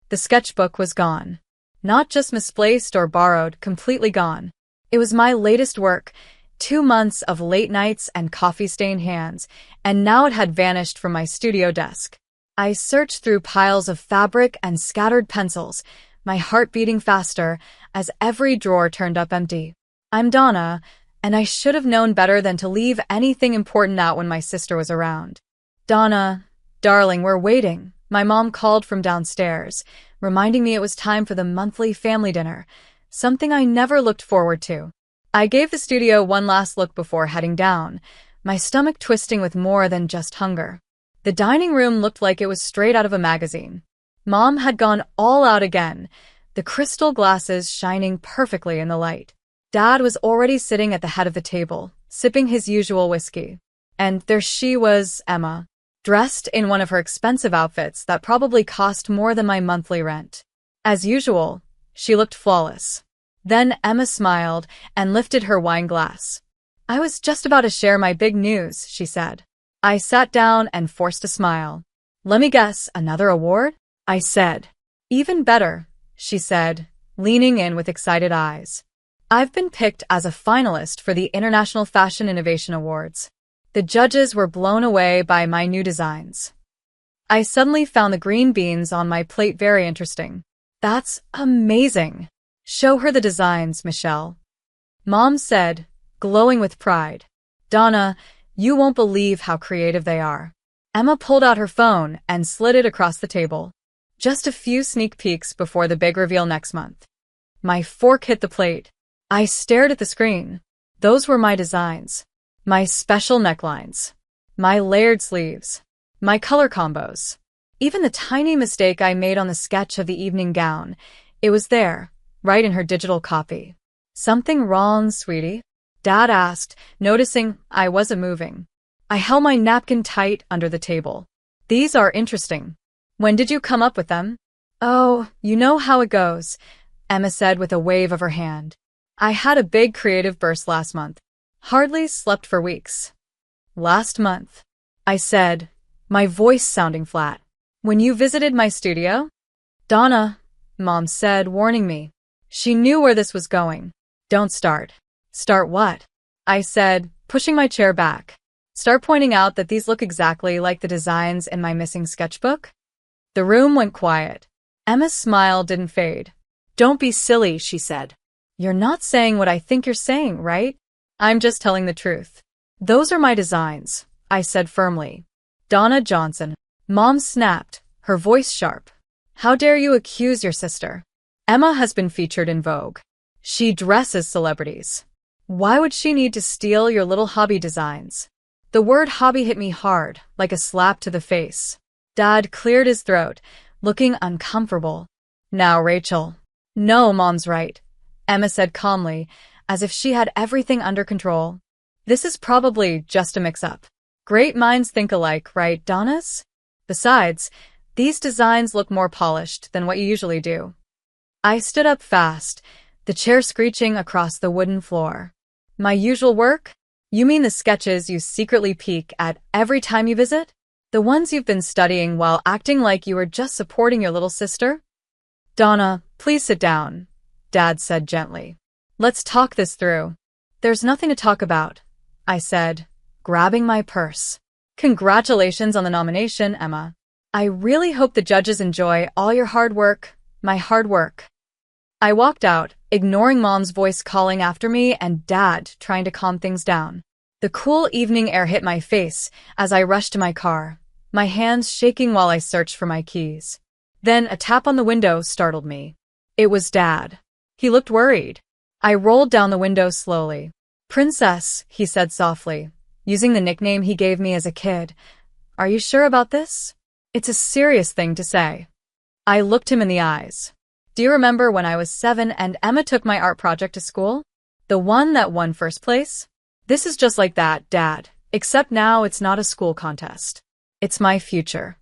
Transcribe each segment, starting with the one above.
The sketchbook was gone. Not just misplaced or borrowed, completely gone. It was my latest work, 2 months of late nights and coffee-stained hands, and now it had vanished from my studio desk. I searched through piles of fabric and scattered pencils, my heart beating faster as every drawer turned up empty. I'm Donna, and I should have known better than to leave anything important out when my sister was around. Donna, darling, we're waiting. My mom called from downstairs, reminding me it was time for the monthly family dinner, something I never looked forward to. I gave the studio one last look before heading down, my stomach twisting with more than just hunger. The dining room looked like it was straight out of a magazine. Mom had gone all out again, the crystal glasses shining perfectly in the light. Dad was already sitting at the head of the table, sipping his usual whiskey. And there she was, Emma, dressed in one of her expensive outfits that probably cost more than my monthly rent. As usual, she looked flawless. Then Emma smiled and lifted her wine glass. I was just about to share my big news, she said. I sat down and forced a smile. Let me guess, another award? I said. Even better, she said, leaning in with excited eyes. I've been picked as a finalist for the International Fashion Innovation Awards. The judges were blown away by my new designs. I suddenly found the green beans on my plate very interesting. That's amazing. Show her the designs, Michelle. Mom said, glowing with pride. Donna, you won't believe how creative they are. Emma pulled out her phone and slid it across the table. Just a few sneak peeks before the big reveal next month. My fork hit the plate. I stared at the screen. Those were my designs. My special necklines. My layered sleeves. My color combos. Even the tiny mistake I made on the sketch of the evening gown. It was there, right in her digital copy. Something wrong, sweetie? Dad asked, noticing I wasn't moving. I held my napkin tight under the table. These are interesting. When did you come up with them? Oh, you know how it goes, Emma said with a wave of her hand. I had a big creative burst last month. Hardly slept for weeks. Last month, I said, my voice sounding flat. When you visited my studio? Donna, Mom said, warning me. She knew where this was going. Don't start. Start what? I said, pushing my chair back. Start pointing out that these look exactly like the designs in my missing sketchbook? The room went quiet. Emma's smile didn't fade. Don't be silly, she said. You're not saying what I think you're saying, right? I'm just telling the truth. Those are my designs, I said firmly. Donna Johnson. Mom snapped, her voice sharp. How dare you accuse your sister? Emma has been featured in Vogue. She dresses celebrities. Why would she need to steal your little hobby designs? The word hobby hit me hard, like a slap to the face. Dad cleared his throat, looking uncomfortable. Now, Rachel. No, Mom's right, Emma said calmly, as if she had everything under control. This is probably just a mix-up. Great minds think alike, right, Donnas? Besides, these designs look more polished than what you usually do. I stood up fast, the chair screeching across the wooden floor. My usual work? You mean the sketches you secretly peek at every time you visit? The ones you've been studying while acting like you were just supporting your little sister? Donna, please sit down, Dad said gently. Let's talk this through. There's nothing to talk about, I said, grabbing my purse. Congratulations on the nomination, Emma. I really hope the judges enjoy all your hard work, my hard work. I walked out, ignoring Mom's voice calling after me and Dad trying to calm things down. The cool evening air hit my face as I rushed to my car, my hands shaking while I searched for my keys. Then a tap on the window startled me. It was Dad. He looked worried. I rolled down the window slowly. Princess, he said softly, using the nickname he gave me as a kid. Are you sure about this? It's a serious thing to say. I looked him in the eyes. Do you remember when I was 7 and Emma took my art project to school? The one that won first place? This is just like that, Dad, except now it's not a school contest. It's my future.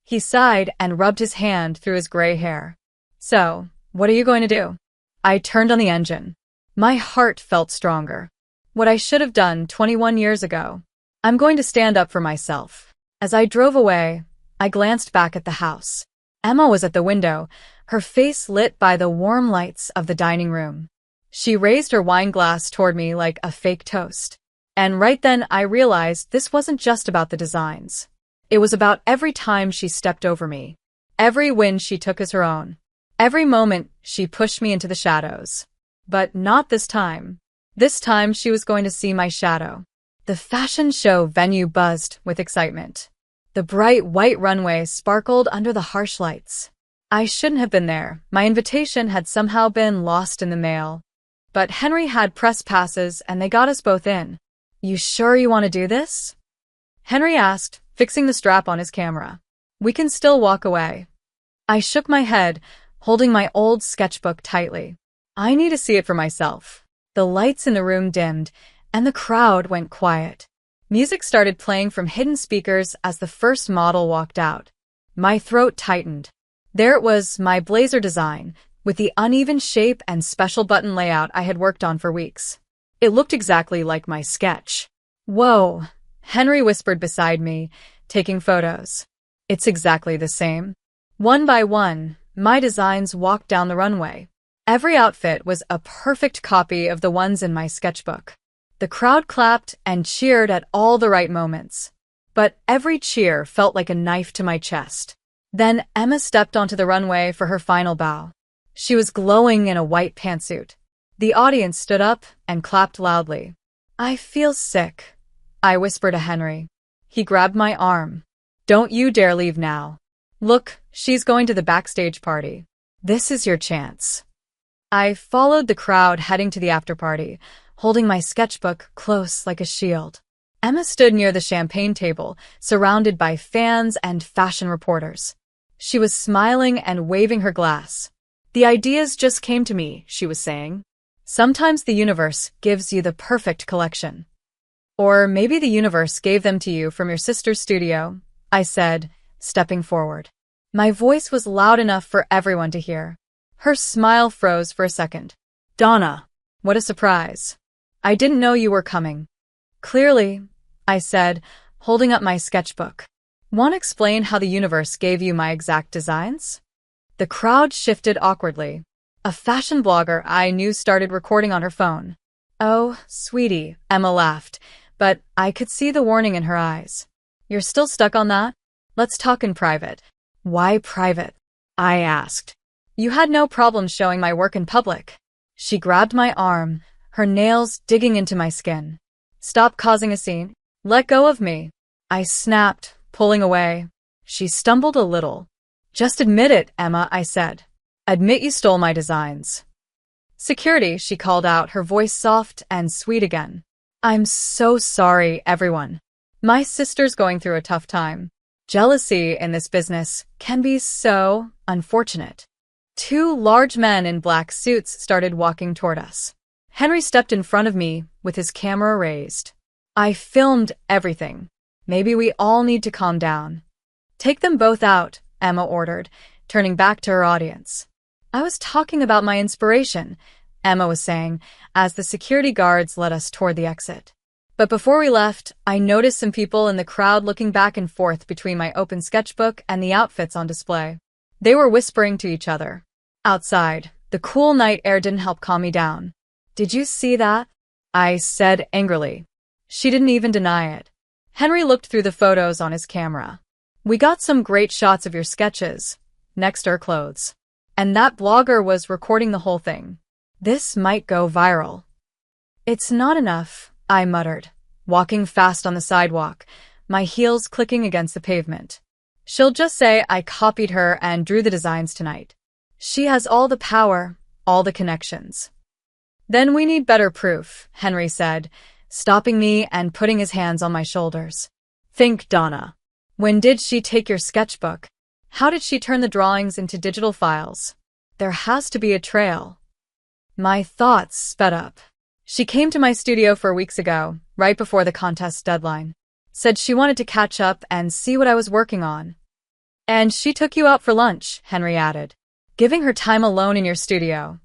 He sighed and rubbed his hand through his gray hair. So, what are you going to do? I turned on the engine. My heart felt stronger. What I should have done 21 years ago. I'm going to stand up for myself. As I drove away, I glanced back at the house. Emma was at the window, her face lit by the warm lights of the dining room. She raised her wine glass toward me like a fake toast. And right then I realized this wasn't just about the designs. It was about every time she stepped over me. Every win she took as her own. Every moment she pushed me into the shadows. But not this time. This time she was going to see my shadow. The fashion show venue buzzed with excitement. The bright white runway sparkled under the harsh lights. I shouldn't have been there. My invitation had somehow been lost in the mail. But Henry had press passes and they got us both in. "You sure you want to do this?" Henry asked, fixing the strap on his camera. "We can still walk away." I shook my head, holding my old sketchbook tightly. I need to see it for myself. The lights in the room dimmed, and the crowd went quiet. Music started playing from hidden speakers as the first model walked out. My throat tightened. There it was, my blazer design, with the uneven shape and special button layout I had worked on for weeks. It looked exactly like my sketch. "Whoa," Henry whispered beside me, taking photos. "It's exactly the same." One by one, my designs walked down the runway. Every outfit was a perfect copy of the ones in my sketchbook. The crowd clapped and cheered at all the right moments. But every cheer felt like a knife to my chest. Then Emma stepped onto the runway for her final bow. She was glowing in a white pantsuit. The audience stood up and clapped loudly. "I feel sick," I whispered to Henry. He grabbed my arm. "Don't you dare leave now. Look, she's going to the backstage party. This is your chance." I followed the crowd heading to the after-party, holding my sketchbook close like a shield. Emma stood near the champagne table, surrounded by fans and fashion reporters. She was smiling and waving her glass. "The ideas just came to me," she was saying. "Sometimes the universe gives you the perfect collection." "Or maybe the universe gave them to you from your sister's studio," I said, stepping forward. My voice was loud enough for everyone to hear. Her smile froze for a second. "Donna, what a surprise. I didn't know you were coming." "Clearly," I said, holding up my sketchbook. "Want to explain how the universe gave you my exact designs?" The crowd shifted awkwardly. A fashion blogger I knew started recording on her phone. "Oh, sweetie," Emma laughed, but I could see the warning in her eyes. "You're still stuck on that? Let's talk in private." "Why private?" I asked. "You had no problem showing my work in public." She grabbed my arm, her nails digging into my skin. "Stop causing a scene. Let go of me." I snapped, pulling away. She stumbled a little. "Just admit it, Emma," I said. "Admit you stole my designs." "Security," she called out, her voice soft and sweet again. "I'm so sorry, everyone. My sister's going through a tough time. Jealousy in this business can be so unfortunate." Two large men in black suits started walking toward us. Henry stepped in front of me with his camera raised. "I filmed everything. Maybe we all need to calm down." "Take them both out," Emma ordered, turning back to her audience. "I was talking about my inspiration," Emma was saying, as the security guards led us toward the exit. But before we left, I noticed some people in the crowd looking back and forth between my open sketchbook and the outfits on display. They were whispering to each other. Outside, the cool night air didn't help calm me down. "Did you see that?" I said angrily. She didn't even deny it. Henry looked through the photos on his camera. "We got some great shots of your sketches, next to her clothes. And that blogger was recording the whole thing. This might go viral." "It's not enough," I muttered, walking fast on the sidewalk, my heels clicking against the pavement. "She'll just say I copied her and drew the designs tonight. She has all the power, all the connections." "Then we need better proof," Henry said, stopping me and putting his hands on my shoulders. "Think, Donna. When did she take your sketchbook? How did she turn the drawings into digital files? There has to be a trail." My thoughts sped up. "She came to my studio 4 weeks ago, right before the contest deadline. Said she wanted to catch up and see what I was working on." "And she took you out for lunch," Henry added, "giving her time alone in your studio."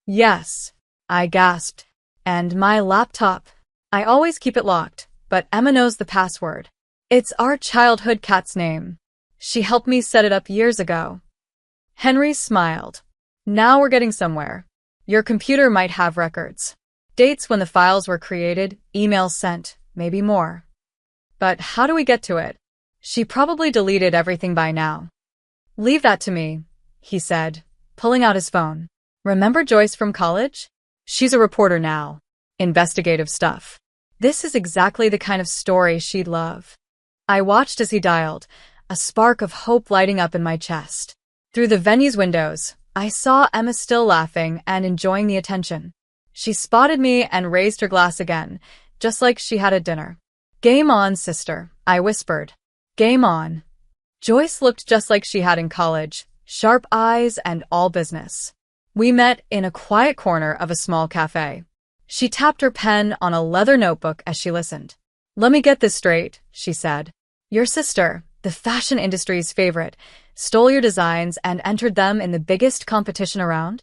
"Yes," I gasped. "And my laptop. I always keep it locked, but Emma knows the password. It's our childhood cat's name. She helped me set it up years ago." Henry smiled. Now we're getting somewhere. Your computer might have records. Dates when the files were created, emails sent, maybe more. But how do we get to it? She probably deleted everything by now. Leave that to me, he said, pulling out his phone. Remember Joyce from college? She's a reporter now. Investigative stuff. This is exactly the kind of story she'd love. I watched as he dialed, a spark of hope lighting up in my chest. Through the venue's windows, I saw Emma still laughing and enjoying the attention. She spotted me and raised her glass again, just like she had at dinner. Game on, sister, I whispered. Game on. Joyce looked just like she had in college, sharp eyes and all business. We met in a quiet corner of a small cafe. She tapped her pen on a leather notebook as she listened. Let me get this straight, she said. Your sister, the fashion industry's favorite, stole your designs and entered them in the biggest competition around?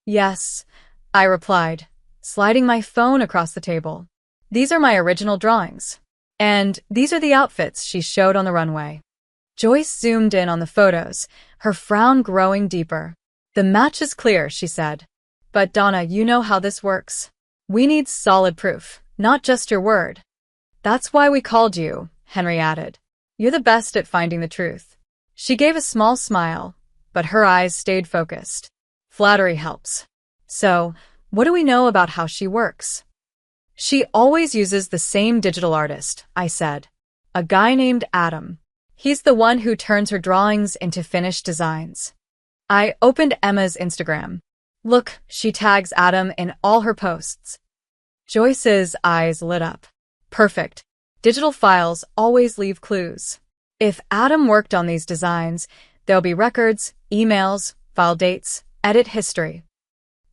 Yes, I replied, sliding my phone across the table. These are my original drawings. And these are the outfits she showed on the runway. Joyce zoomed in on the photos, her frown growing deeper. The match is clear, she said. But Donna, you know how this works. We need solid proof, not just your word. That's why we called you, Henry added. You're the best at finding the truth. She gave a small smile, but her eyes stayed focused. Flattery helps. So, what do we know about how she works? She always uses the same digital artist, I said. A guy named Adam. He's the one who turns her drawings into finished designs. I opened Emma's Instagram. Look, she tags Adam in all her posts. Joyce's eyes lit up. Perfect. Digital files always leave clues. If Adam worked on these designs, there'll be records, emails, file dates, edit history.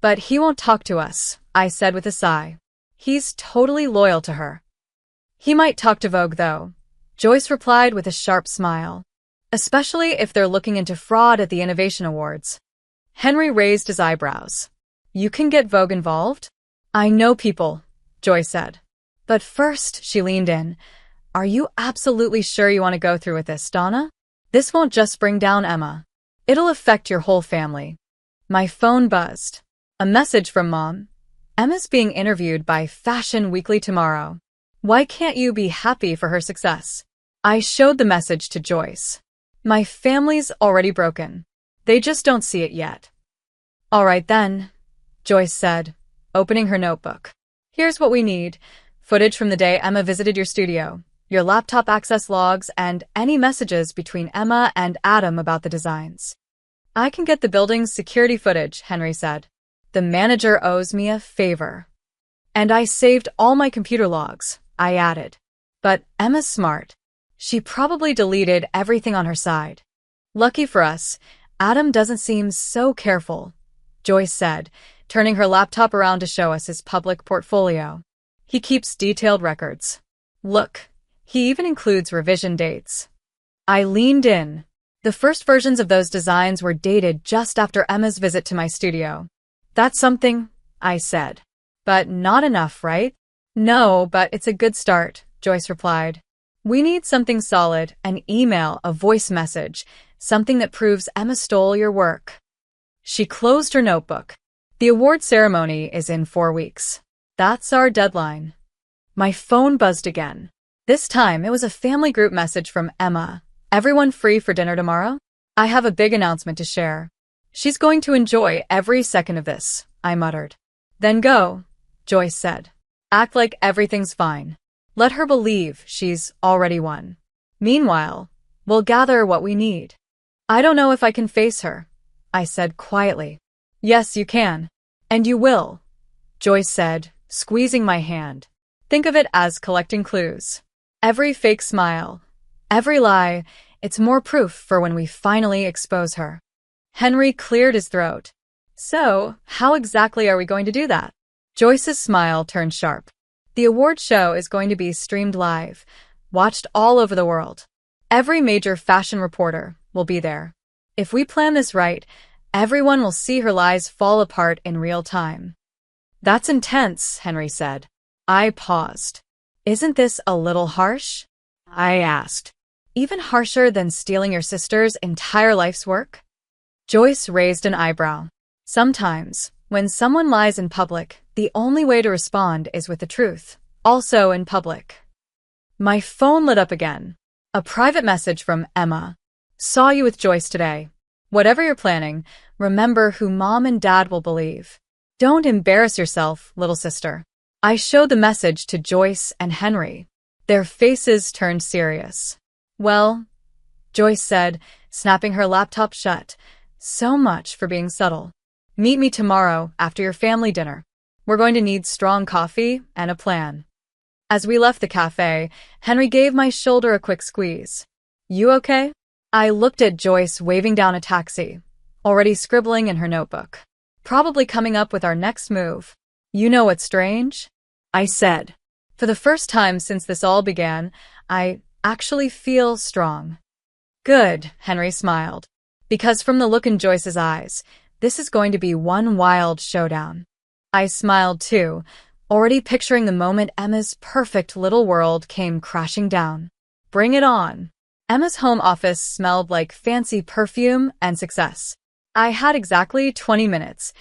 But he won't talk to us, I said with a sigh. He's totally loyal to her. He might talk to Vogue, though, Joyce replied with a sharp smile. Especially if they're looking into fraud at the Innovation Awards. Henry raised his eyebrows. You can get Vogue involved? I know people, Joyce said. But first, she leaned in. Are you absolutely sure you want to go through with this, Donna? This won't just bring down Emma. It'll affect your whole family. My phone buzzed. A message from Mom. Emma's being interviewed by Fashion Weekly tomorrow. Why can't you be happy for her success? I showed the message to Joyce. My family's already broken. They just don't see it yet. All right then, Joyce said, opening her notebook. Here's what we need. Footage from the day Emma visited your studio, your laptop access logs, and any messages between Emma and Adam about the designs. I can get the building's security footage, Henry said. The manager owes me a favor. And I saved all my computer logs, I added. But Emma's smart. She probably deleted everything on her side. Lucky for us, Adam doesn't seem so careful, Joyce said, turning her laptop around to show us his public portfolio. He keeps detailed records. Look, he even includes revision dates. I leaned in. The first versions of those designs were dated just after Emma's visit to my studio. That's something, I said. But not enough, right? No, but it's a good start, Joyce replied. We need something solid, an email, a voice message, something that proves Emma stole your work. She closed her notebook. The award ceremony is in 4 weeks. That's our deadline. My phone buzzed again. This time it was a family group message from Emma. Everyone free for dinner tomorrow? I have a big announcement to share. She's going to enjoy every second of this, I muttered. Then go, Joyce said. Act like everything's fine. Let her believe she's already won. Meanwhile, we'll gather what we need. I don't know if I can face her, I said quietly. Yes, you can. And you will, Joyce said, squeezing my hand. Think of it as collecting clues. Every fake smile, every lie, it's more proof for when we finally expose her. Henry cleared his throat. So, how exactly are we going to do that? Joyce's smile turned sharp. The award show is going to be streamed live, watched all over the world. Every major fashion reporter will be there. If we plan this right, everyone will see her lies fall apart in real time. That's intense, Henry said. I paused. Isn't this a little harsh? I asked. Even harsher than stealing your sister's entire life's work? Joyce raised an eyebrow. Sometimes, when someone lies in public, the only way to respond is with the truth, also in public. My phone lit up again. A private message from Emma. Saw you with Joyce today. Whatever you're planning, remember who Mom and Dad will believe. Don't embarrass yourself, little sister. I showed the message to Joyce and Henry. Their faces turned serious. Well, Joyce said, snapping her laptop shut. So much for being subtle. Meet me tomorrow after your family dinner. We're going to need strong coffee and a plan. As we left the cafe, Henry gave my shoulder a quick squeeze. You okay? I looked at Joyce waving down a taxi, already scribbling in her notebook. Probably coming up with our next move. You know what's strange? I said. For the first time since this all began, I actually feel strong. Good, Henry smiled. Because from the look in Joyce's eyes, this is going to be one wild showdown. I smiled too, already picturing the moment Emma's perfect little world came crashing down. Bring it on. Emma's home office smelled like fancy perfume and success. I had exactly 20 minutes,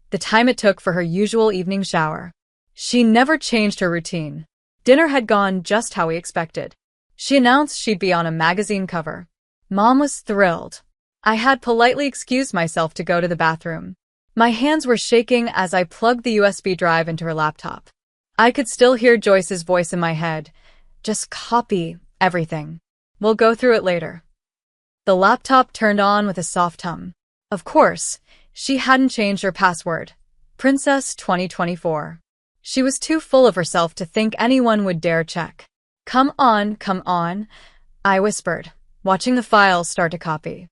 the time it took for her usual evening shower. She never changed her routine. Dinner had gone just how we expected. She announced she'd be on a magazine cover. Mom was thrilled. I had politely excused myself to go to the bathroom. My hands were shaking as I plugged the USB drive into her laptop. I could still hear Joyce's voice in my head. Just copy everything. We'll go through it later. The laptop turned on with a soft hum. Of course, she hadn't changed her password. Princess 2024. She was too full of herself to think anyone would dare check. Come on, I whispered, watching the files start to copy.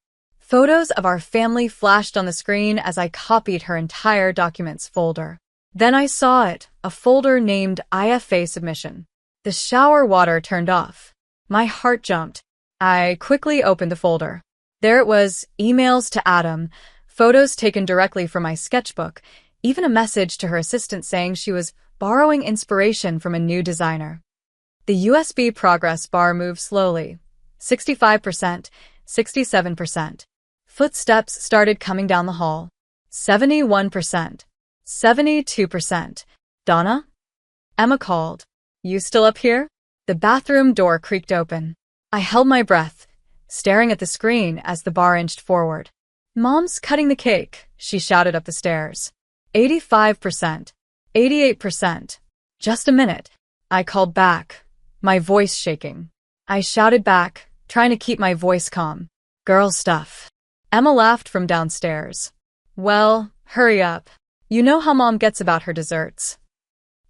Photos of our family flashed on the screen as I copied her entire documents folder. Then I saw it, a folder named IFA Submission. The shower water turned off. My heart jumped. I quickly opened the folder. There it was, emails to Adam, photos taken directly from my sketchbook, even a message to her assistant saying she was borrowing inspiration from a new designer. The USB progress bar moved slowly. 65%, 67%. Footsteps started coming down the hall. 71%. 72%. Donna? Emma called. You still up here? The bathroom door creaked open. I held my breath, staring at the screen as the bar inched forward. Mom's cutting the cake, she shouted up the stairs. 85%. 88%. Just a minute. I called back, my voice shaking. I shouted back, trying to keep my voice calm. Girl stuff. Emma laughed from downstairs. Well, hurry up. You know how Mom gets about her desserts.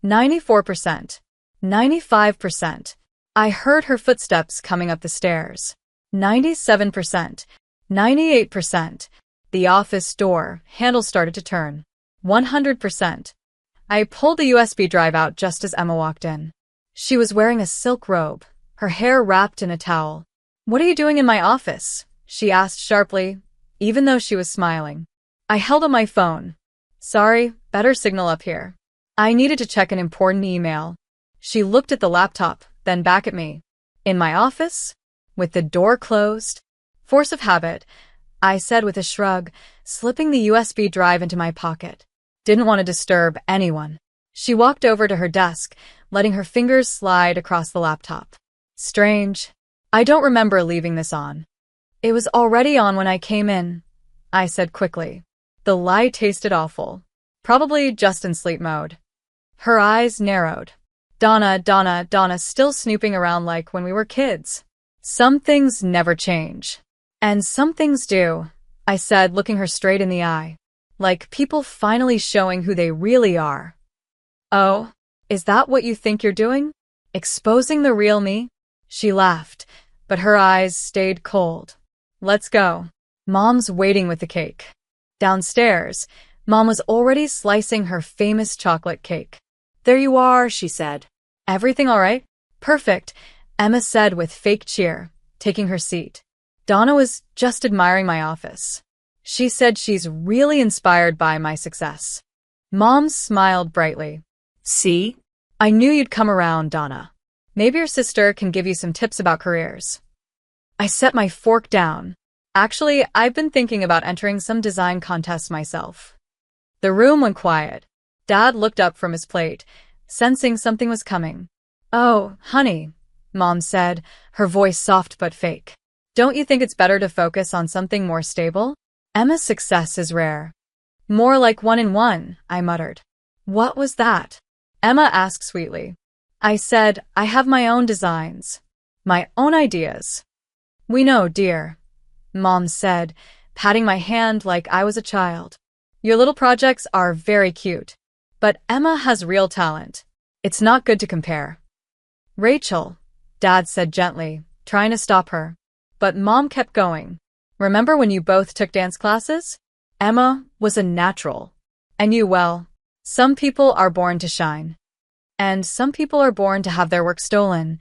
94%. 95%. I heard her footsteps coming up the stairs. 97%. 98%. The office door handle started to turn. 100%. I pulled the USB drive out just as Emma walked in. She was wearing a silk robe, her hair wrapped in a towel. What are you doing in my office? She asked sharply, even though she was smiling. I held up my phone. Sorry, better signal up here. I needed to check an important email. She looked at the laptop, then back at me. In my office? With the door closed? Force of habit, I said with a shrug, slipping the USB drive into my pocket. Didn't want to disturb anyone. She walked over to her desk, letting her fingers slide across the laptop. Strange. I don't remember leaving this on. It was already on when I came in, I said quickly. The lie tasted awful. Probably just in sleep mode. Her eyes narrowed. Donna, still snooping around like when we were kids. Some things never change. And some things do, I said, looking her straight in the eye. Like people finally showing who they really are. Oh, is that what you think you're doing? Exposing the real me? She laughed, but her eyes stayed cold. Let's go. Mom's waiting with the cake. Downstairs, Mom was already slicing her famous chocolate cake. There you are, she said. Everything all right? Perfect, Emma said with fake cheer, taking her seat. Donna was just admiring my office. She said she's really inspired by my success. Mom smiled brightly. See? I knew you'd come around, Donna. Maybe your sister can give you some tips about careers. I set my fork down. Actually, I've been thinking about entering some design contests myself. The room went quiet. Dad looked up from his plate, sensing something was coming. Oh, honey, Mom said, her voice soft but fake. Don't you think it's better to focus on something more stable? Emma's success is rare. More like 1 in 1, I muttered. What was that? Emma asked sweetly. I said, I have my own designs. My own ideas. We know, dear, Mom said, patting my hand like I was a child. Your little projects are very cute, but Emma has real talent. It's not good to compare. Rachel, Dad said gently, trying to stop her. But Mom kept going. Remember when you both took dance classes? Emma was a natural. And you, well, some people are born to shine. And some people are born to have their work stolen.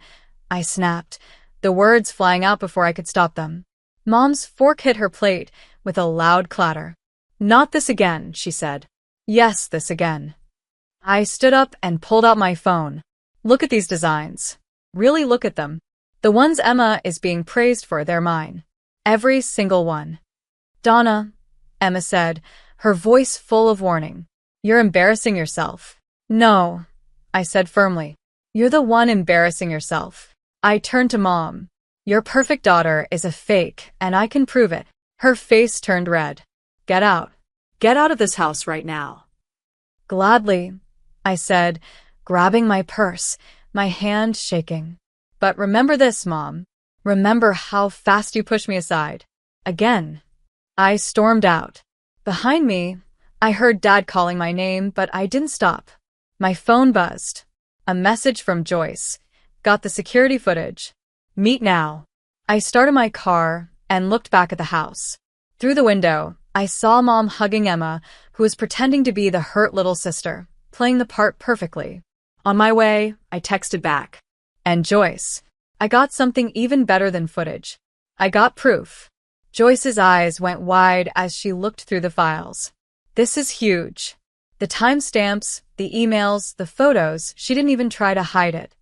I snapped, the words flying out before I could stop them. Mom's fork hit her plate with a loud clatter. Not this again, she said. Yes, this again. I stood up and pulled out my phone. Look at these designs. Really look at them. The ones Emma is being praised for, they're mine. Every single one. Donna, Emma said, her voice full of warning. You're embarrassing yourself. No, I said firmly. You're the one embarrassing yourself. I turned to Mom. Your perfect daughter is a fake, and I can prove it. Her face turned red. Get out. Get out of this house right now. Gladly, I said, grabbing my purse, my hand shaking. But remember this, Mom. Remember how fast you pushed me aside. Again. I stormed out. Behind me, I heard Dad calling my name, but I didn't stop. My phone buzzed. A message from Joyce. Got the security footage. Meet now. I started my car and looked back at the house. Through the window, I saw Mom hugging Emma, who was pretending to be the hurt little sister, playing the part perfectly. On my way, I texted back. And Joyce. I got something even better than footage. I got proof. Joyce's eyes went wide as she looked through the files. This is huge. The timestamps, the emails, the photos, she didn't even try to hide it.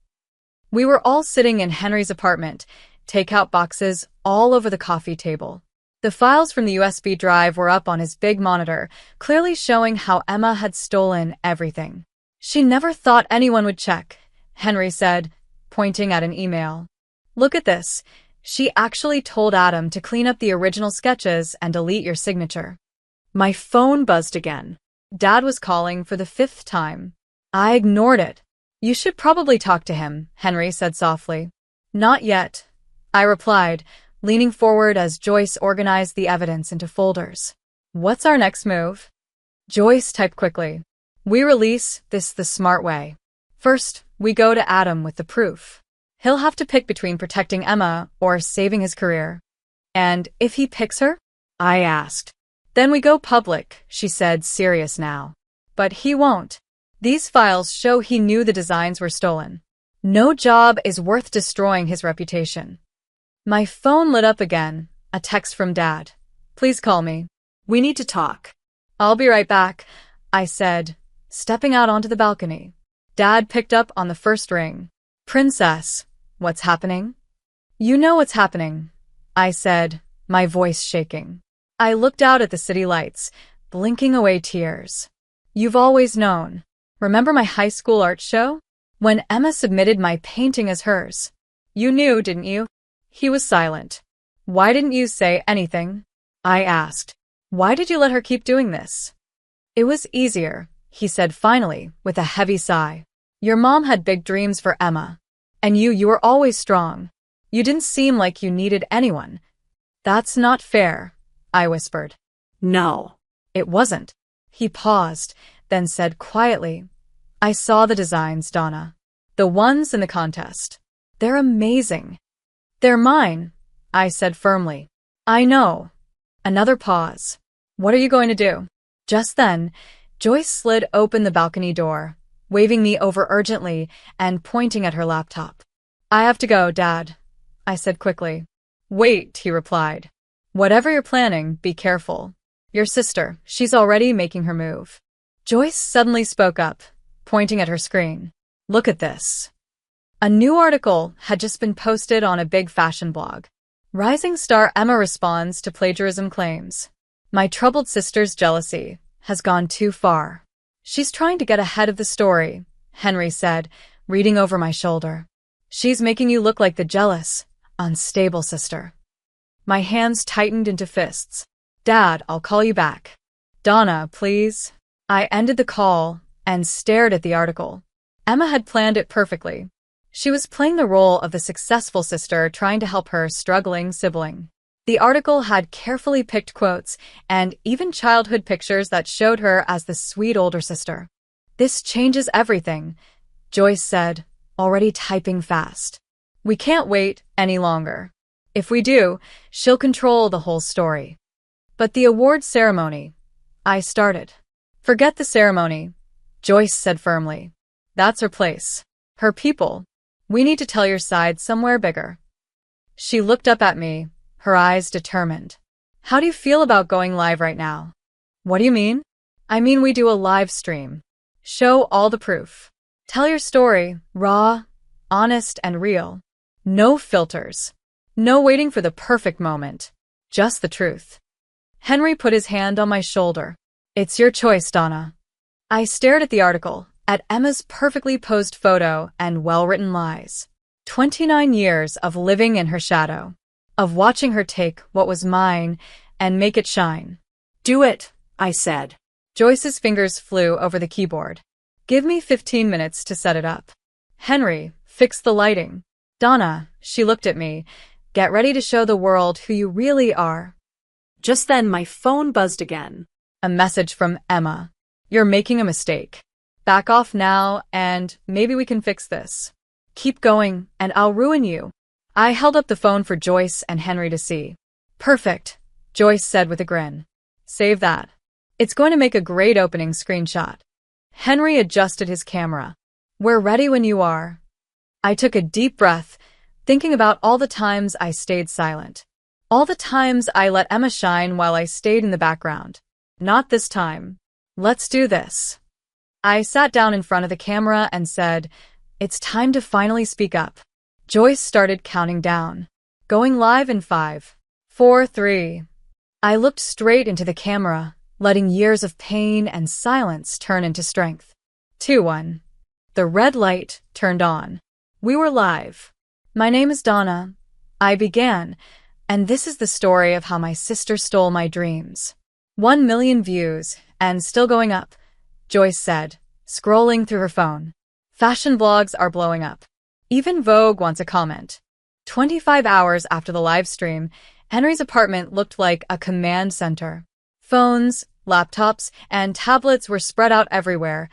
We were all sitting in Henry's apartment, takeout boxes all over the coffee table. The files from the USB drive were up on his big monitor, clearly showing how Emma had stolen everything. She never thought anyone would check, Henry said, pointing at an email. Look at this. She actually told Adam to clean up the original sketches and delete your signature. My phone buzzed again. Dad was calling for the 5th time. I ignored it. You should probably talk to him, Henry said softly. Not yet, I replied, leaning forward as Joyce organized the evidence into folders. What's our next move? Joyce typed quickly. We release this the smart way. First, we go to Adam with the proof. He'll have to pick between protecting Emma or saving his career. And if he picks her? I asked. Then we go public, she said, serious now. But he won't. These files show he knew the designs were stolen. No job is worth destroying his reputation. My phone lit up again, a text from Dad. Please call me. We need to talk. I'll be right back, I said, stepping out onto the balcony. Dad picked up on the first ring. Princess, what's happening? You know what's happening, I said, my voice shaking. I looked out at the city lights, blinking away tears. You've always known. Remember my high school art show? When Emma submitted my painting as hers. You knew, didn't you? He was silent. Why didn't you say anything? I asked. Why did you let her keep doing this? It was easier, he said finally, with a heavy sigh. Your mom had big dreams for Emma. And you were always strong. You didn't seem like you needed anyone. That's not fair, I whispered. No, it wasn't. He paused, then said quietly, I saw the designs, Donna. The ones in the contest. They're amazing. They're mine, I said firmly. I know. Another pause. What are you going to do? Just then, Joyce slid open the balcony door, waving me over urgently and pointing at her laptop. I have to go, Dad, I said quickly. Wait, he replied. Whatever you're planning, be careful. Your sister, she's already making her move. Joyce suddenly spoke up, pointing at her screen. Look at this. A new article had just been posted on a big fashion blog. Rising star Emma responds to plagiarism claims. My troubled sister's jealousy has gone too far. She's trying to get ahead of the story, Henry said, reading over my shoulder. She's making you look like the jealous, unstable sister. My hands tightened into fists. Dad, I'll call you back. Donna, please. I ended the call and stared at the article. Emma had planned it perfectly. She was playing the role of the successful sister trying to help her struggling sibling. The article had carefully picked quotes and even childhood pictures that showed her as the sweet older sister. This changes everything, Joyce said, already typing fast. We can't wait any longer. If we do, she'll control the whole story. But the award ceremony, I started. Forget the ceremony, Joyce said firmly. That's her place. Her people. We need to tell your side somewhere bigger. She looked up at me, her eyes determined. How do you feel about going live right now? What do you mean? I mean we do a live stream. Show all the proof. Tell your story, raw, honest, and real. No filters. No waiting for the perfect moment. Just the truth. Henry put his hand on my shoulder. It's your choice, Donna. I stared at the article, at Emma's perfectly posed photo and well-written lies. 29 years of living in her shadow, of watching her take what was mine and make it shine. Do it, I said. Joyce's fingers flew over the keyboard. Give me 15 minutes to set it up. Henry, fix the lighting. Donna, she looked at me, get ready to show the world who you really are. Just then my phone buzzed again. A message from Emma. You're making a mistake. Back off now and maybe we can fix this. Keep going and I'll ruin you. I held up the phone for Joyce and Henry to see. Perfect, Joyce said with a grin. Save that. It's going to make a great opening screenshot. Henry adjusted his camera. We're ready when you are. I took a deep breath, thinking about all the times I stayed silent. All the times I let Emma shine while I stayed in the background. Not this time. Let's do this. I sat down in front of the camera and said, it's time to finally speak up. Joyce started counting down. Going live in 5, 4, 3. I looked straight into the camera, letting years of pain and silence turn into strength. 2, 1. The red light turned on. We were live. My name is Donna. I began, and this is the story of how my sister stole my dreams. 1 million views, and still going up, Joyce said, scrolling through her phone. Fashion blogs are blowing up. Even Vogue wants a comment. 25 hours after the live stream, Henry's apartment looked like a command center. Phones, laptops, and tablets were spread out everywhere,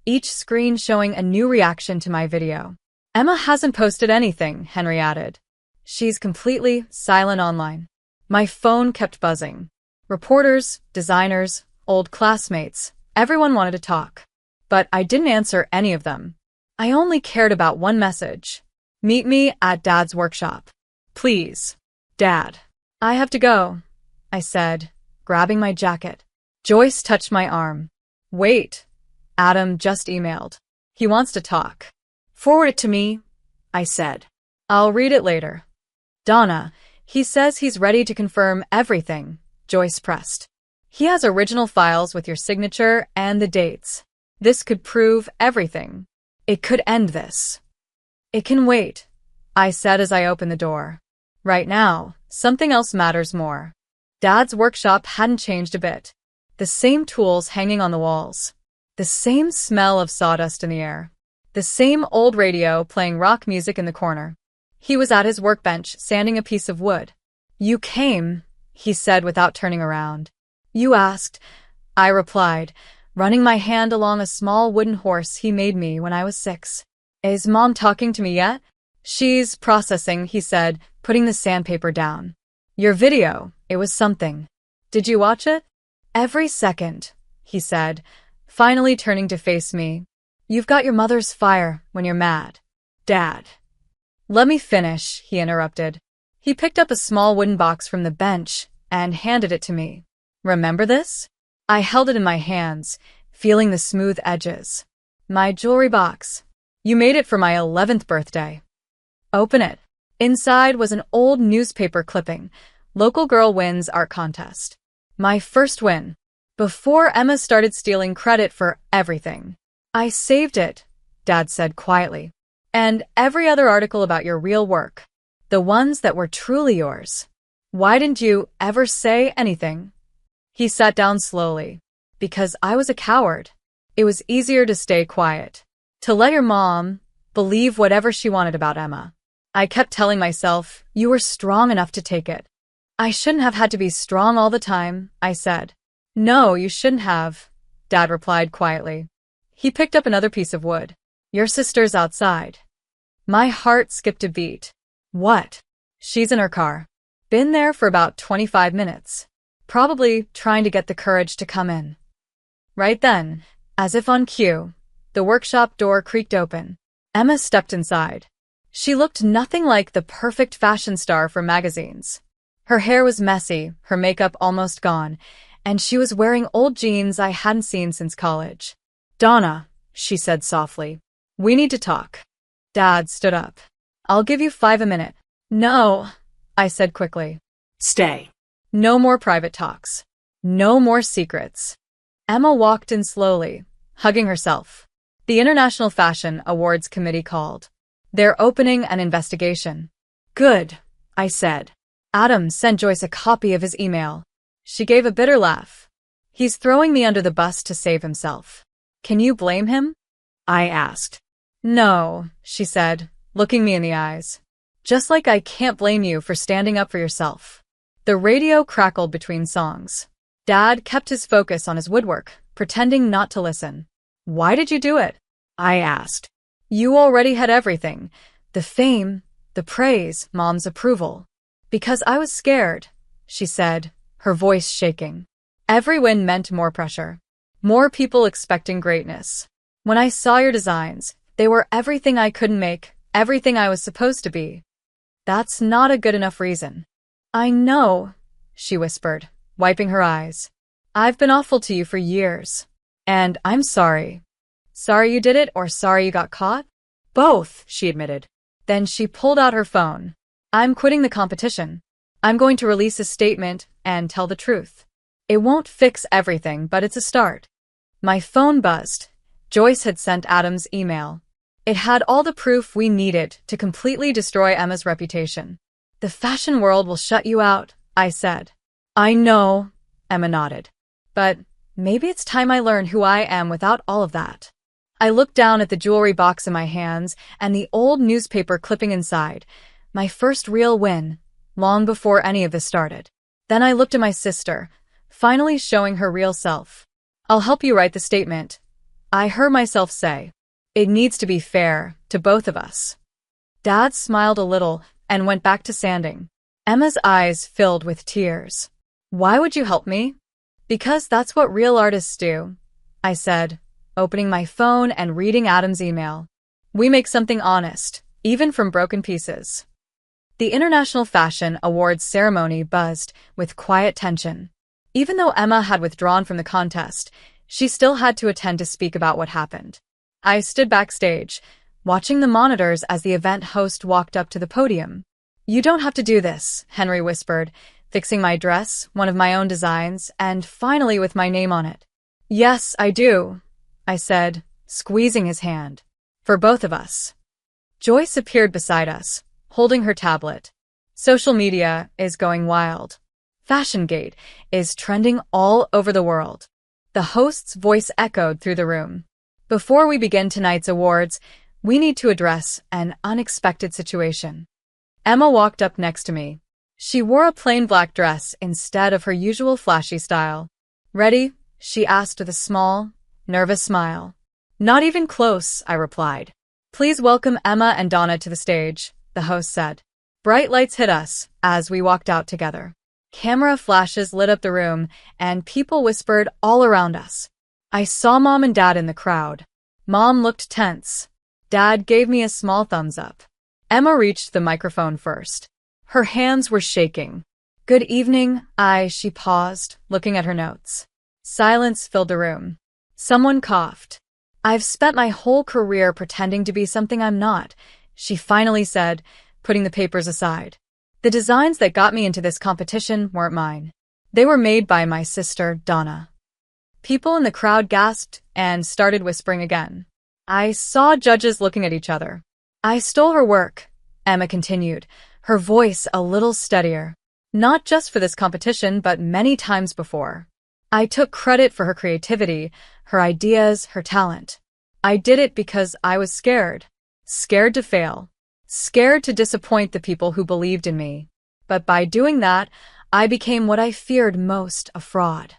each screen showing a new reaction to my video. Emma hasn't posted anything, Henry added. She's completely silent online. My phone kept buzzing. Reporters, designers, old classmates, everyone wanted to talk. But I didn't answer any of them. I only cared about one message. Meet me at Dad's workshop. Please. Dad. I have to go, I said, grabbing my jacket. Joyce touched my arm. Wait. Adam just emailed. He wants to talk. Forward it to me, I said. I'll read it later. Donna, he says he's ready to confirm everything, Joyce pressed. He has original files with your signature and the dates. This could prove everything. It could end this. It can wait, I said as I opened the door. Right now, something else matters more. Dad's workshop hadn't changed a bit. The same tools hanging on the walls. The same smell of sawdust in the air. The same old radio playing rock music in the corner. He was at his workbench, sanding a piece of wood. You came, he said without turning around. You asked, I replied, running my hand along a small wooden horse he made me when I was 6. Is Mom talking to me yet? She's processing, he said, putting the sandpaper down. Your video, it was something. Did you watch it? Every second, he said, finally turning to face me. You've got your mother's fire when you're mad. Dad. Let me finish, he interrupted. He picked up a small wooden box from the bench and handed it to me. Remember this? I held it in my hands, feeling the smooth edges. My jewelry box. You made it for my 11th birthday. Open it. Inside was an old newspaper clipping. Local girl wins art contest. My first win. Before Emma started stealing credit for everything. I saved it, Dad said quietly. And every other article about your real work. The ones that were truly yours. Why didn't you ever say anything? He sat down slowly. Because I was a coward. It was easier to stay quiet. To let your mom believe whatever she wanted about Emma. I kept telling myself, you were strong enough to take it. I shouldn't have had to be strong all the time, I said. No, you shouldn't have, Dad replied quietly. He picked up another piece of wood. Your sister's outside. My heart skipped a beat. What? She's in her car. Been there for about 25 minutes. Probably trying to get the courage to come in. Right then, as if on cue, the workshop door creaked open. Emma stepped inside. She looked nothing like the perfect fashion star from magazines. Her hair was messy, her makeup almost gone, and she was wearing old jeans I hadn't seen since college. Donna, she said softly, we need to talk. Dad stood up. I'll give you 5 a minute. No, I said quickly. Stay. No more private talks. No more secrets. Emma walked in slowly, hugging herself. The International Fashion Awards Committee called. They're opening an investigation. Good, I said. Adam sent Joyce a copy of his email. She gave a bitter laugh. He's throwing me under the bus to save himself. Can you blame him? I asked. No, she said, looking me in the eyes. Just like I can't blame you for standing up for yourself. The radio crackled between songs. Dad kept his focus on his woodwork, pretending not to listen. Why did you do it? I asked. You already had everything. The fame, the praise, Mom's approval. Because I was scared, she said, her voice shaking. Every win meant more pressure. More people expecting greatness. When I saw your designs, they were everything I couldn't make, everything I was supposed to be. That's not a good enough reason. I know, she whispered, wiping her eyes. I've been awful to you for years. And I'm sorry. Sorry you did it or sorry you got caught? Both, she admitted. Then she pulled out her phone. I'm quitting the competition. I'm going to release a statement and tell the truth. It won't fix everything, but it's a start. My phone buzzed. Joyce had sent Adam's email. It had all the proof we needed to completely destroy Emma's reputation. The fashion world will shut you out, I said. I know, Emma nodded. But maybe it's time I learn who I am without all of that. I looked down at the jewelry box in my hands and the old newspaper clipping inside. My first real win, long before any of this started. Then I looked at my sister, finally showing her real self. I'll help you write the statement. I heard myself say. It needs to be fair to both of us. Dad smiled a little and went back to sanding. Emma's eyes filled with tears. Why would you help me? Because that's what real artists do, I said, opening my phone and reading Adam's email. We make something honest, even from broken pieces. The International Fashion Awards ceremony buzzed with quiet tension. Even though Emma had withdrawn from the contest, she still had to attend to speak about what happened. I stood backstage, watching the monitors as the event host walked up to the podium. You don't have to do this, Henry whispered, fixing my dress, one of my own designs, and finally with my name on it. Yes, I do, I said, squeezing his hand. For both of us. Joyce appeared beside us, holding her tablet. Social media is going wild. FashionGate is trending all over the world. The host's voice echoed through the room. Before we begin tonight's awards, we need to address an unexpected situation. Emma walked up next to me. She wore a plain black dress instead of her usual flashy style. Ready? She asked with a small, nervous smile. Not even close, I replied. Please welcome Emma and Donna to the stage, the host said. Bright lights hit us as we walked out together. Camera flashes lit up the room, and people whispered all around us. I saw Mom and Dad in the crowd. Mom looked tense. Dad gave me a small thumbs up. Emma reached the microphone first. Her hands were shaking. Good evening, she paused, looking at her notes. Silence filled the room. Someone coughed. I've spent my whole career pretending to be something I'm not, she finally said, putting the papers aside. The designs that got me into this competition weren't mine. They were made by my sister, Donna. People in the crowd gasped and started whispering again. I saw judges looking at each other. I stole her work, Emma continued, her voice a little steadier. Not just for this competition, but many times before. I took credit for her creativity, her ideas, her talent. I did it because I was scared. Scared to fail. Scared to disappoint the people who believed in me. But by doing that, I became what I feared most, a fraud.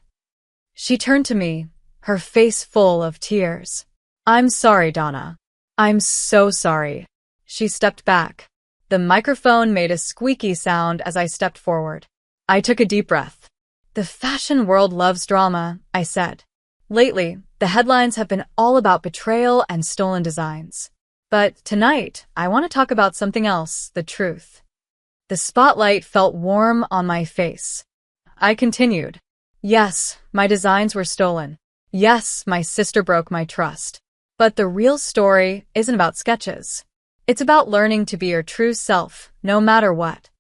She turned to me, her face full of tears. I'm sorry, Donna. I'm so sorry. She stepped back. The microphone made a squeaky sound as I stepped forward. I took a deep breath. The fashion world loves drama, I said. Lately, the headlines have been all about betrayal and stolen designs. But tonight, I want to talk about something else, the truth. The spotlight felt warm on my face. I continued. Yes, my designs were stolen. Yes, my sister broke my trust. But the real story isn't about sketches. It's about learning to be your true self, no matter what.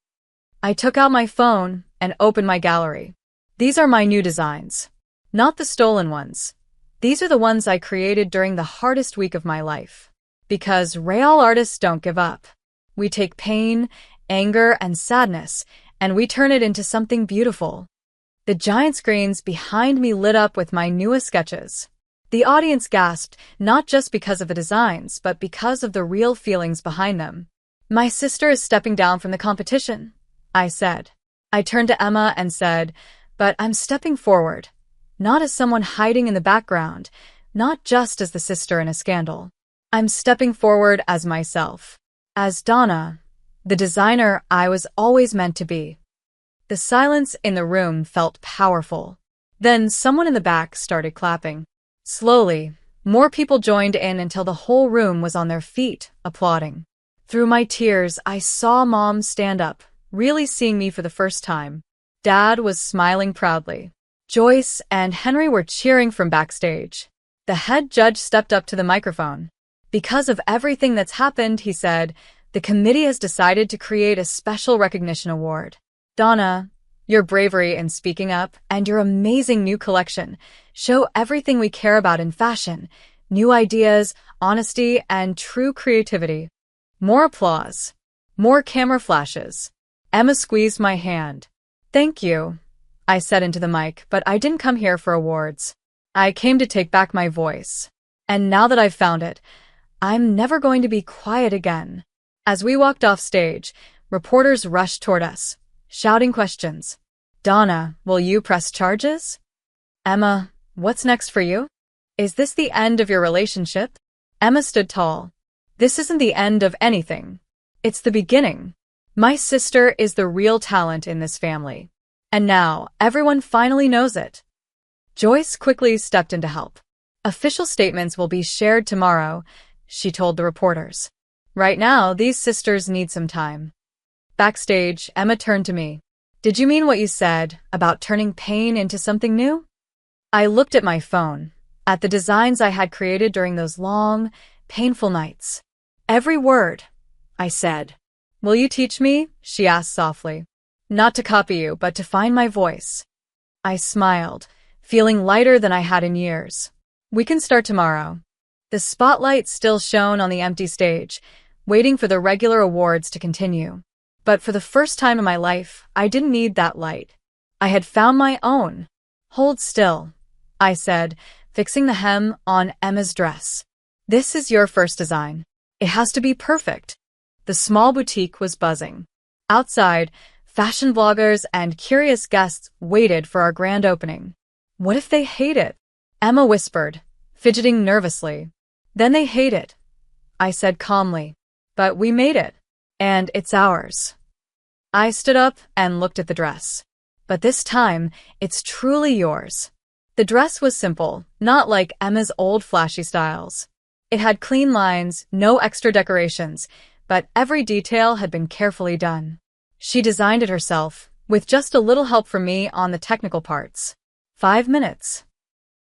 I took out my phone and opened my gallery. These are my new designs. Not the stolen ones. These are the ones I created during the hardest week of my life. Because real artists don't give up. We take pain, anger, and sadness, and we turn it into something beautiful. The giant screens behind me lit up with my newest sketches. The audience gasped, not just because of the designs, but because of the real feelings behind them. My sister is stepping down from the competition, I said. I turned to Emma and said, but I'm stepping forward. Not as someone hiding in the background, not just as the sister in a scandal. I'm stepping forward as myself. As Donna, the designer I was always meant to be. The silence in the room felt powerful. Then someone in the back started clapping. Slowly, more people joined in until the whole room was on their feet, applauding. Through my tears, I saw Mom stand up, really seeing me for the first time. Dad was smiling proudly. Joyce and Henry were cheering from backstage. The head judge stepped up to the microphone. Because of everything that's happened, he said, the committee has decided to create a special recognition award. Donna, your bravery in speaking up and your amazing new collection show everything we care about in fashion, new ideas, honesty, and true creativity. More applause. More camera flashes. Emma squeezed my hand. Thank you, I said into the mic, but I didn't come here for awards. I came to take back my voice. And now that I've found it, I'm never going to be quiet again. As we walked off stage, reporters rushed toward us, shouting questions. Donna, will you press charges? Emma, what's next for you? Is this the end of your relationship? Emma stood tall. This isn't the end of anything. It's the beginning. My sister is the real talent in this family. And now, everyone finally knows it. Joyce quickly stepped in to help. Official statements will be shared tomorrow, she told the reporters. Right now, these sisters need some time. Backstage, Emma turned to me. Did you mean what you said about turning pain into something new? I looked at my phone, at the designs I had created during those long, painful nights. Every word, I said. Will you teach me? She asked softly. Not to copy you, but to find my voice. I smiled, feeling lighter than I had in years. We can start tomorrow. The spotlight still shone on the empty stage, waiting for the regular awards to continue. But for the first time in my life, I didn't need that light. I had found my own. Hold still, I said, fixing the hem on Emma's dress. This is your first design. It has to be perfect. The small boutique was buzzing. Outside, fashion bloggers and curious guests waited for our grand opening. What if they hate it? Emma whispered, fidgeting nervously. Then they hate it, I said calmly. But we made it, and it's ours. I stood up and looked at the dress. But this time, it's truly yours. The dress was simple, not like Emma's old flashy styles. It had clean lines, no extra decorations, but every detail had been carefully done. She designed it herself, with just a little help from me on the technical parts. 5 minutes.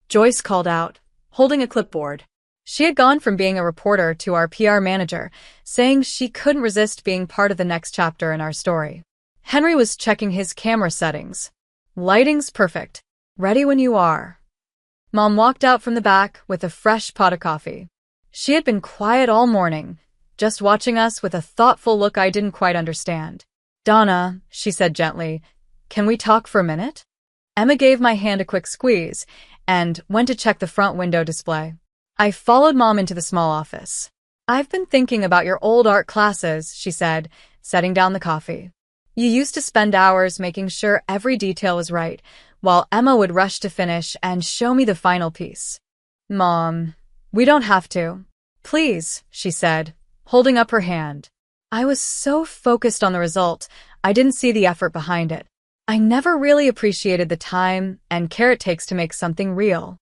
Joyce called out, holding a clipboard. She had gone from being a reporter to our PR manager, saying she couldn't resist being part of the next chapter in our story. Henry was checking his camera settings. Lighting's perfect. Ready when you are. Mom walked out from the back with a fresh pot of coffee. She had been quiet all morning, just watching us with a thoughtful look I didn't quite understand. Donna, she said gently, can we talk for a minute? Emma gave my hand a quick squeeze and went to check the front window display. I followed Mom into the small office. I've been thinking about your old art classes, she said, setting down the coffee. You used to spend hours making sure every detail was right, while Emma would rush to finish and show me the final piece. Mom, we don't have to. Please, she said, holding up her hand. I was so focused on the result, I didn't see the effort behind it. I never really appreciated the time and care it takes to make something real.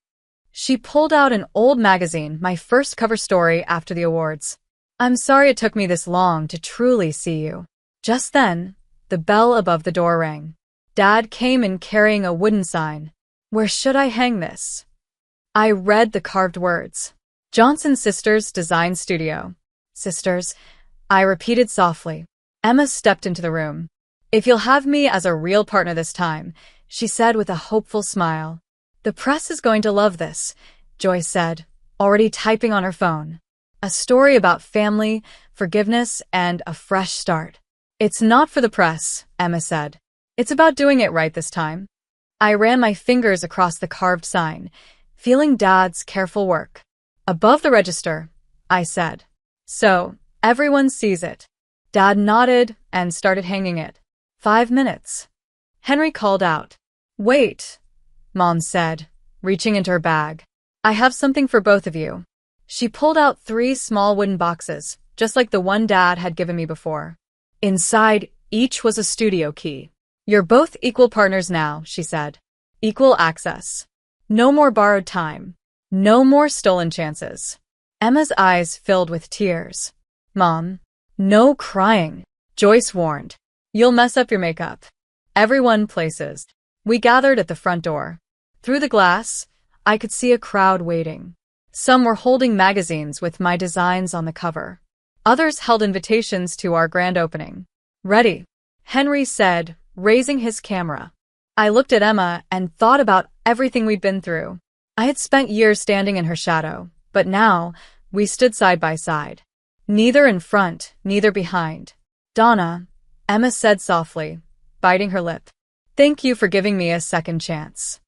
She pulled out an old magazine, my first cover story after the awards. I'm sorry it took me this long to truly see you. Just then, the bell above the door rang. Dad came in carrying a wooden sign. Where should I hang this? I read the carved words. Johnson Sisters Design Studio. Sisters, I repeated softly. Emma stepped into the room. If you'll have me as a real partner this time, she said with a hopeful smile. The press is going to love this, Joyce said, already typing on her phone. A story about family, forgiveness, and a fresh start. It's not for the press, Emma said. It's about doing it right this time. I ran my fingers across the carved sign, feeling Dad's careful work. Above the register, I said. So, everyone sees it. Dad nodded and started hanging it. 5 minutes. Henry called out. Wait, Mom said, reaching into her bag. I have something for both of you. She pulled out 3 small wooden boxes, just like the one Dad had given me before. Inside, each was a studio key. You're both equal partners now, she said. Equal access. No more borrowed time. No more stolen chances. Emma's eyes filled with tears. Mom, no crying, Joyce warned. You'll mess up your makeup. Everyone places. We gathered at the front door. Through the glass, I could see a crowd waiting. Some were holding magazines with my designs on the cover. Others held invitations to our grand opening. Ready, Henry said, raising his camera. I looked at Emma and thought about everything we'd been through. I had spent years standing in her shadow, but now we stood side by side. Neither in front, neither behind. Donna, Emma said softly, biting her lip. Thank you for giving me a second chance.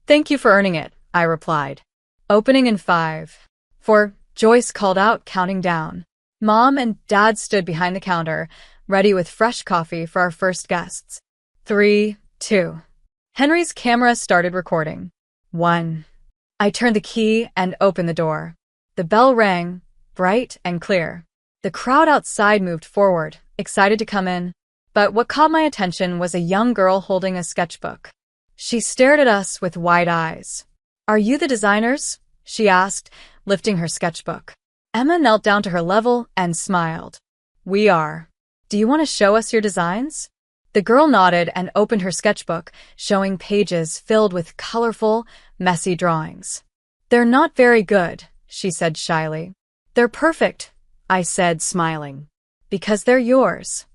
Thank you for earning it, I replied. Opening in 5. 4, Joyce called out, counting down. Mom and Dad stood behind the counter, ready with fresh coffee for our first guests. 3, 2. Henry's camera started recording. 1. I turned the key and opened the door. The bell rang, bright and clear. The crowd outside moved forward, excited to come in. But what caught my attention was a young girl holding a sketchbook. She stared at us with wide eyes. Are you the designers? She asked, lifting her sketchbook. Emma knelt down to her level and smiled. We are. Do you want to show us your designs? The girl nodded and opened her sketchbook, showing pages filled with colorful, messy drawings. They're not very good, she said shyly. They're perfect, I said, smiling. Because they're yours.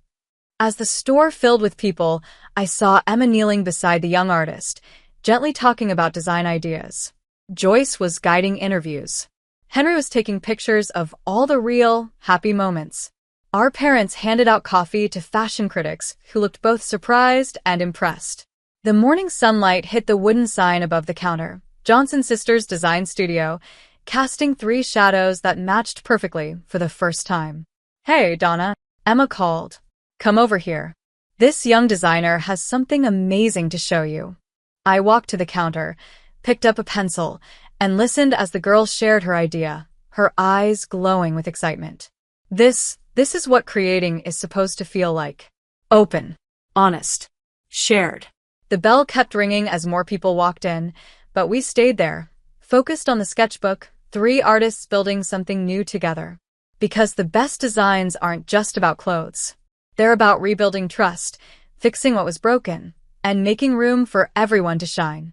As the store filled with people, I saw Emma kneeling beside the young artist, gently talking about design ideas. Joyce was guiding interviews. Henry was taking pictures of all the real, happy moments. Our parents handed out coffee to fashion critics who looked both surprised and impressed. The morning sunlight hit the wooden sign above the counter, Johnson Sisters Design Studio, casting 3 shadows that matched perfectly for the first time. Hey, Donna, Emma called. Come over here. This young designer has something amazing to show you. I walked to the counter, picked up a pencil, and listened as the girl shared her idea, her eyes glowing with excitement. This is what creating is supposed to feel like. Open, honest, shared. The bell kept ringing as more people walked in, but we stayed there, focused on the sketchbook, 3 artists building something new together. Because the best designs aren't just about clothes. They're about rebuilding trust, fixing what was broken, and making room for everyone to shine.